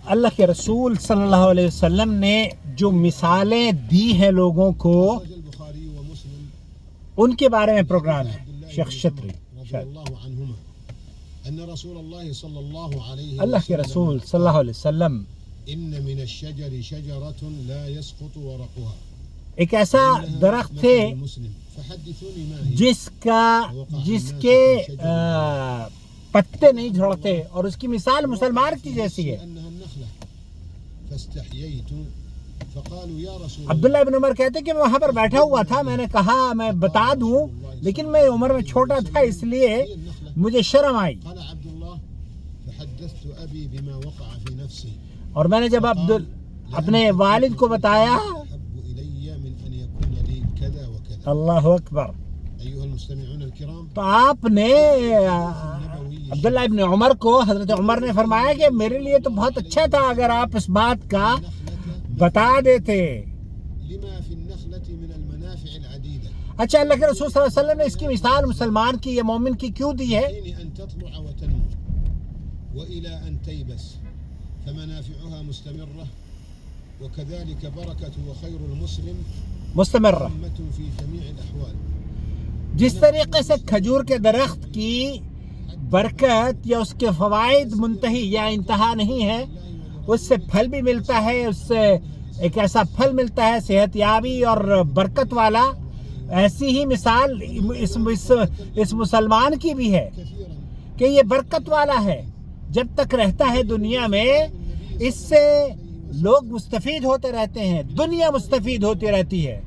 اللہ کے رسول صلی اللہ علیہ وسلم نے جو مثالیں دی ہیں لوگوں کو ان کے بارے میں پروگرام ہے شیخ شتری اللہ کے رسول صلی اللہ علیہ وسلم ایک ایسا درخت ہے جس کے پتے نہیں جھڑتے اور اس کی مثال مسلمان کی جیسی ہے. عبداللہ ابن عمر کہتے ہیں کہ میں وہاں پر بیٹھا ہوا تھا, میں نے کہا میں بتا دوں, لیکن میں عمر میں چھوٹا تھا اس لیے مجھے شرم آئی, اور میں نے جب اپنے والد کو بتایا, اللہ اکبر, تو آپ نے عبداللہ ابن عمر کو, حضرت عمر نے فرمایا کہ میرے لیے تو بہت اچھا تھا اگر آپ اس بات کا بتا دیتے. اچھا, اللہ کے رسول صلی اللہ علیہ وسلم نے اس کی مثال مسلمان کی یا مومن کی کیوں دی ہے؟ مستمرہ. جس طریقے سے کھجور کے درخت کی برکت یا اس کے فوائد منتہی یا انتہا نہیں ہے, اس سے پھل بھی ملتا ہے, اس سے ایک ایسا پھل ملتا ہے صحت یابی اور برکت والا, ایسی ہی مثال اس مسلمان کی بھی ہے کہ یہ برکت والا ہے. جب تک رہتا ہے دنیا میں اس سے لوگ مستفید ہوتے رہتے ہیں, دنیا مستفید ہوتی رہتی ہے.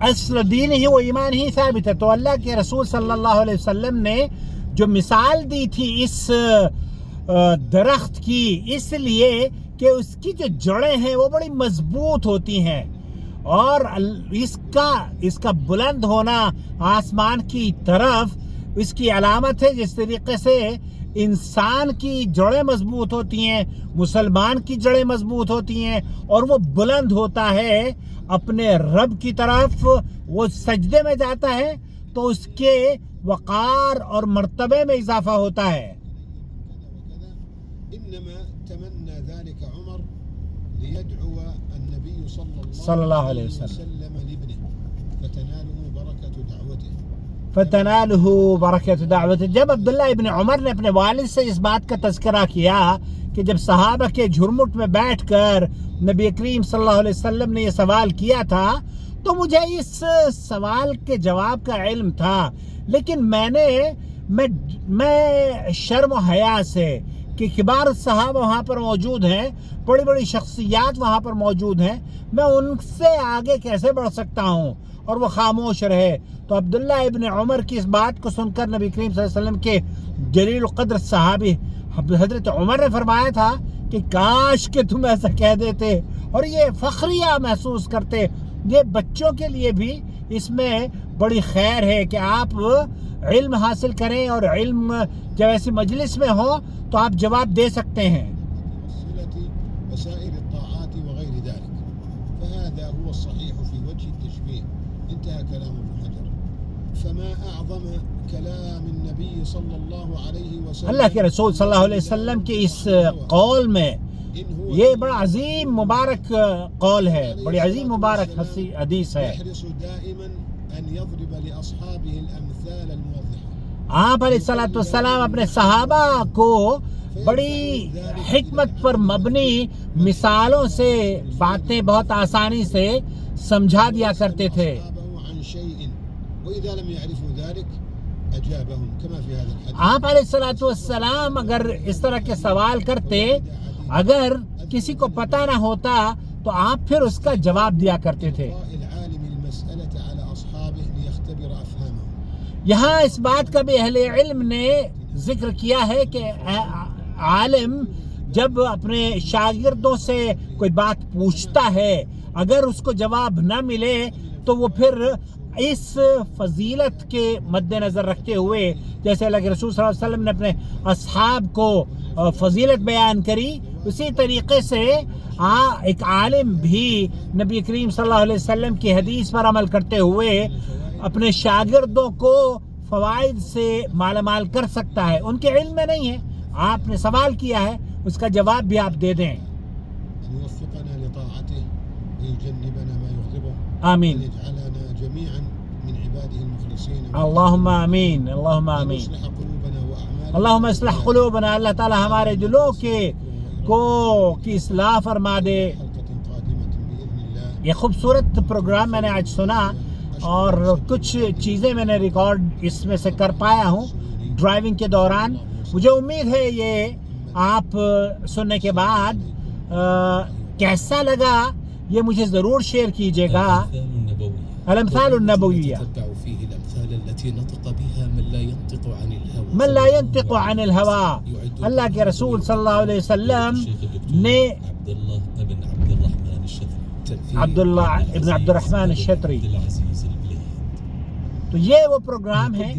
اصل دین ہی و ایمان ہی ثابت ہے. تو اللہ کے رسول صلی اللہ علیہ وسلم نے جو مثال دی تھی اس درخت کی, اس لیے کہ اس کی جو جڑیں ہیں وہ بڑی مضبوط ہوتی ہیں, اور اس کا بلند ہونا آسمان کی طرف اس کی علامت ہے. جس طریقے سے انسان کی جڑیں مضبوط ہوتی ہیں, مسلمان کی جڑیں مضبوط ہوتی ہیں, اور وہ بلند ہوتا ہے اپنے رب کی طرف, وہ سجدے میں جاتا ہے تو اس کے وقار اور مرتبے میں اضافہ ہوتا ہے. صلی اللہ علیہ وسلم فتنالہ برکت دعوت. جب عبداللہ ابن عمر نے اپنے والد سے اس بات کا تذکرہ کیا کہ جب صحابہ کے جھرمٹ میں بیٹھ کر نبی کریم صلی اللہ علیہ وسلم نے یہ سوال کیا تھا, تو مجھے اس سوال کے جواب کا علم تھا, لیکن میں شرم و حیا سے کہ کبار صحابہ وہاں پر موجود ہیں, بڑی بڑی شخصیات وہاں پر موجود ہیں, میں ان سے آگے کیسے بڑھ سکتا ہوں, اور وہ خاموش رہے. تو عبداللہ ابن عمر کی اس بات کو سن کر نبی کریم صلی اللہ علیہ وسلم کے جلیل القدر صحابی حضرت عمر نے فرمایا تھا کہ کاش کہ تم ایسا کہہ دیتے اور یہ فخریہ محسوس کرتے. یہ بچوں کے لیے بھی اس میں بڑی خیر ہے کہ آپ علم حاصل کریں, اور علم جب ایسی مجلس میں ہو تو آپ جواب دے سکتے ہیں. اللہ کے رسول صلی اللہ علیہ وسلم کے اس قول میں یہ بڑا عظیم مبارک قول ہے, بڑی عظیم مبارک حدیث ہے. آپ علیہ الصلوۃ والسلام اپنے صحابہ کو بڑی حکمت پر مبنی مثالوں سے باتیں بہت آسانی سے سمجھا دیا کرتے تھے. آپ علیہ الصلوۃ والسلام اگر اس طرح کے سوال کرتے, اگر کسی کو پتہ نہ ہوتا تو آپ پھر اس کا جواب دیا کرتے تھے. یہاں اس بات کا بھی اہل علم نے ذکر کیا ہے کہ عالم جب اپنے شاگردوں سے کوئی بات پوچھتا ہے, اگر اس کو جواب نہ ملے تو وہ پھر اس فضیلت کے مد نظر رکھتے ہوئے, جیسے اللہ کے رسول صلی اللہ علیہ وسلم نے اپنے اصحاب کو فضیلت بیان کری، اسی طریقے سے ایک عالم بھی نبی کریم صلی اللہ علیہ وسلم کی حدیث پر عمل کرتے ہوئے اپنے شاگردوں کو فوائد سے مالا مال کر سکتا ہے. ان کے علم میں نہیں ہے، آپ نے سوال کیا ہے، اس کا جواب بھی آپ دے دیں. آمین. اللہم آمین، اللہم آمین. اللہم اصلح قلوبنا، اللہ تعالی ہمارے دلوں کی اصلاح فرما دے. یہ خوبصورت پروگرام میں نے آج سنا اور کچھ چیزیں میں نے ریکارڈ اس میں سے کر پایا ہوں ڈرائیونگ کے دوران. مجھے امید ہے یہ آپ سننے کے بعد کیسا لگا یہ مجھے ضرور شیئر کیجیے گا. الامثال النبویہ، من لا ينطق عن الهوى، اللہ کے رسول صلی اللہ علیہ وسلم نے عبداللہ ابن عبد الرحمن الشتری. تو یہ وہ پروگرام ہے.